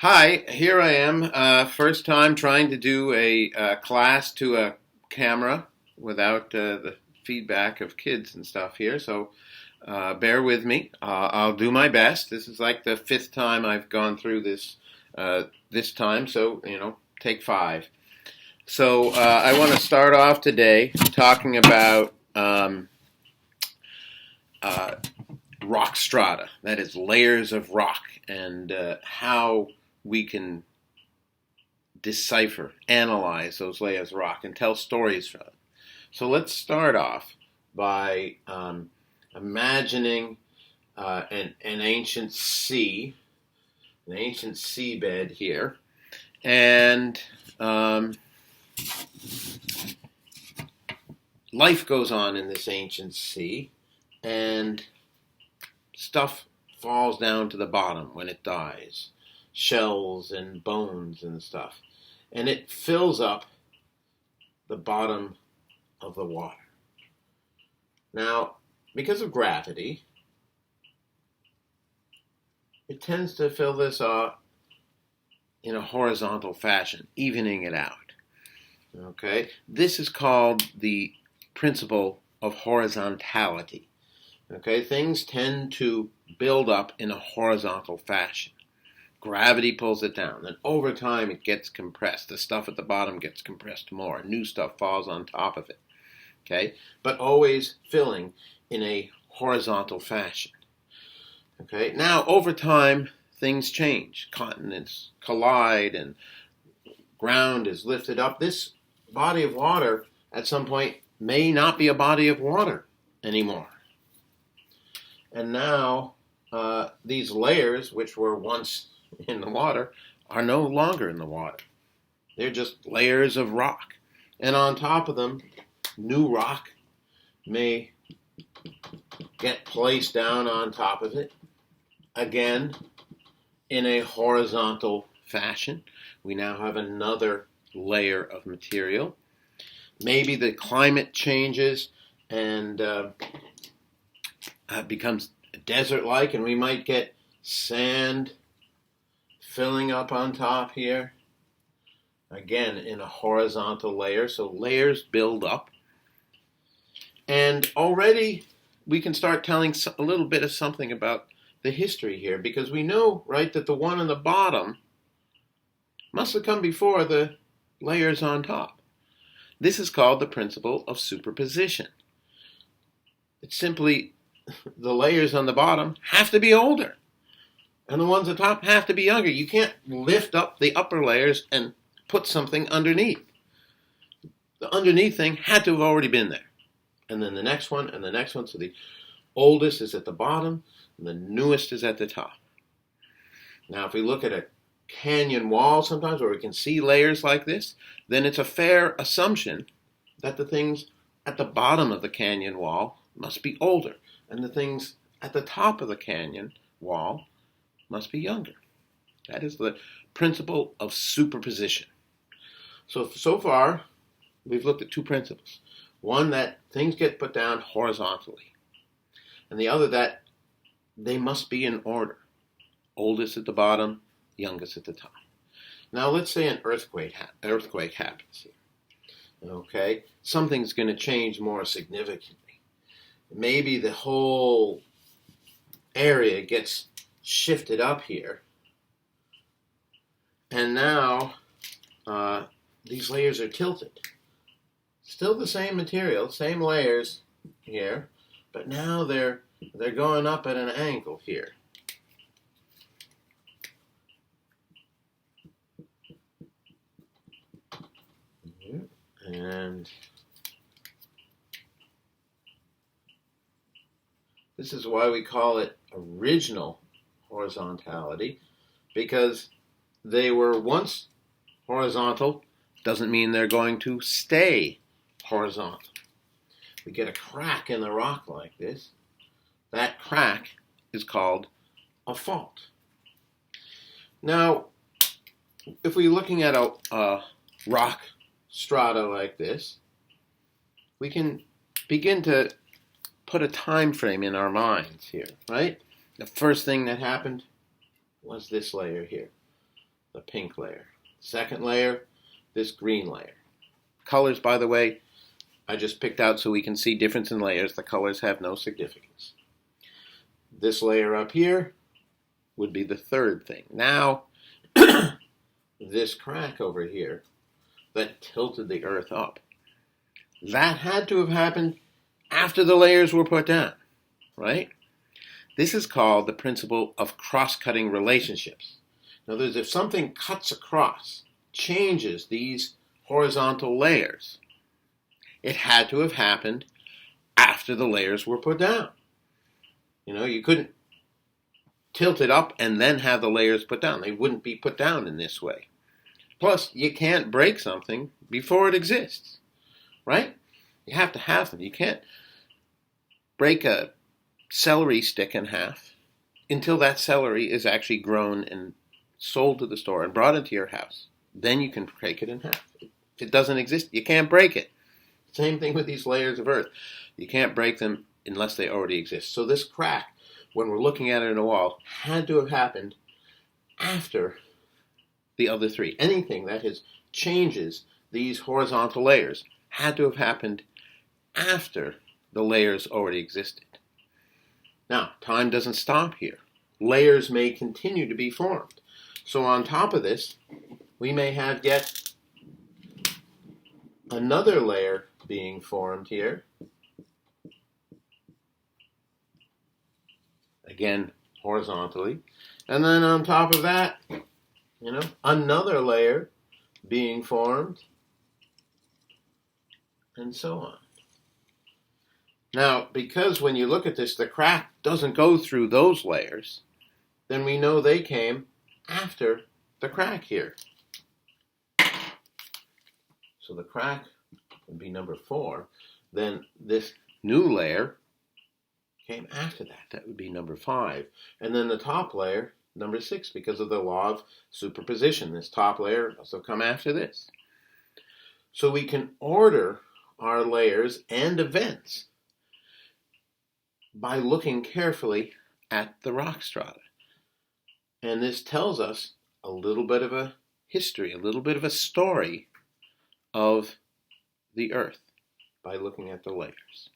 Hi, here I am. First time trying to do a class to a camera without the feedback of kids and stuff here. So bear with me. I'll do my best. This is like the fifth time I've gone through this time. So take five. So I want to start off today talking about uh, rock strata. That is layers of rock and how we can decipher, analyze those layers of rock, and tell stories from it. So let's start off by imagining an ancient sea, an ancient seabed here, and life goes on in this ancient sea, and stuff falls down to the bottom when it dies. Shells and bones and stuff. And it fills up the bottom of the water. Now, because of gravity, it tends to fill this up in a horizontal fashion, evening it out. Okay? This is called the principle of horizontality. Okay? Things tend to build up in a horizontal fashion. Gravity pulls it down. And over time, it gets compressed. The stuff at the bottom gets compressed more. New stuff falls on top of it. Okay? But always filling in a horizontal fashion. Okay? Now, over time, things change. Continents collide and ground is lifted up. This body of water, at some point, may not be a body of water anymore. And now, these layers, which were once in the water, are no longer in the water. They're just layers of rock. And on top of them, new rock may get placed down on top of it, again, in a horizontal fashion. We now have another layer of material. Maybe the climate changes and becomes desert-like, and we might get sand filling up on top here, again in a horizontal layer. So layers build up. And already we can start telling a little bit of something about the history here, because we know, right, that the one on the bottom must have come before the layers on top. This is called the principle of superposition. It's simply the layers on the bottom have to be older. And the ones at the top have to be younger. You can't lift up the upper layers and put something underneath. The underneath thing had to have already been there. And then the next one and the next one. So the oldest is at the bottom and the newest is at the top. Now if we look at a canyon wall sometimes where we can see layers like this, then it's a fair assumption that the things at the bottom of the canyon wall must be older. And the things at the top of the canyon wall must be younger. That is the principle of superposition. So far, we've looked at two principles. One, that things get put down horizontally. And the other, that they must be in order. Oldest at the bottom, youngest at the top. Now, let's say an earthquake happens here. Okay? Something's going to change more significantly. Maybe the whole area gets shifted up here, and now these layers are tilted. Still the same material, same layers here, but now they're going up at an angle here. And this is why we call it original horizontality, because they were once horizontal. Doesn't mean they're going to stay horizontal. We get a crack in the rock like this. That crack is called a fault. Now, if we're looking at a rock strata like this, we can begin to put a time frame in our minds here, right? The first thing that happened was this layer here. the pink layer. Second layer, this green layer. Colors, by the way, I just picked out so we can see difference in layers. The colors have no significance. This layer up here would be the third thing. Now, this crack over here that tilted the Earth up, that had to have happened after the layers were put down, right? This is called the principle of cross-cutting relationships. In other words, if something cuts across, changes these horizontal layers, it had to have happened after the layers were put down. You couldn't tilt it up and then have the layers put down. They wouldn't be put down in this way. Plus, you can't break something before it exists, right? You have to have them. You can't break a celery stick in half until that celery is actually grown and sold to the store and brought into your house. Then you can break it in half. If it doesn't exist, you can't break it. Same thing with these layers of earth. You can't break them unless they already exist. So this crack, when we're looking at it in a wall, had to have happened after the other three. Anything that changes these horizontal layers had to have happened after the layers already existed. Now, time doesn't stop here. Layers may continue to be formed. So on top of this, we may have yet another layer being formed here. Again, horizontally. And then on top of that, another layer being formed, and so on. Now, because when you look at this, the crack doesn't go through those layers, then we know they came after the crack here. So the crack would be number 4. Then this new layer came after that. That would be number 5. And then the top layer, number 6, because of the law of superposition. This top layer must have come after this. So we can order our layers and events by looking carefully at the rock strata. And this tells us a little bit of a history, a little bit of a story of the Earth by looking at the layers.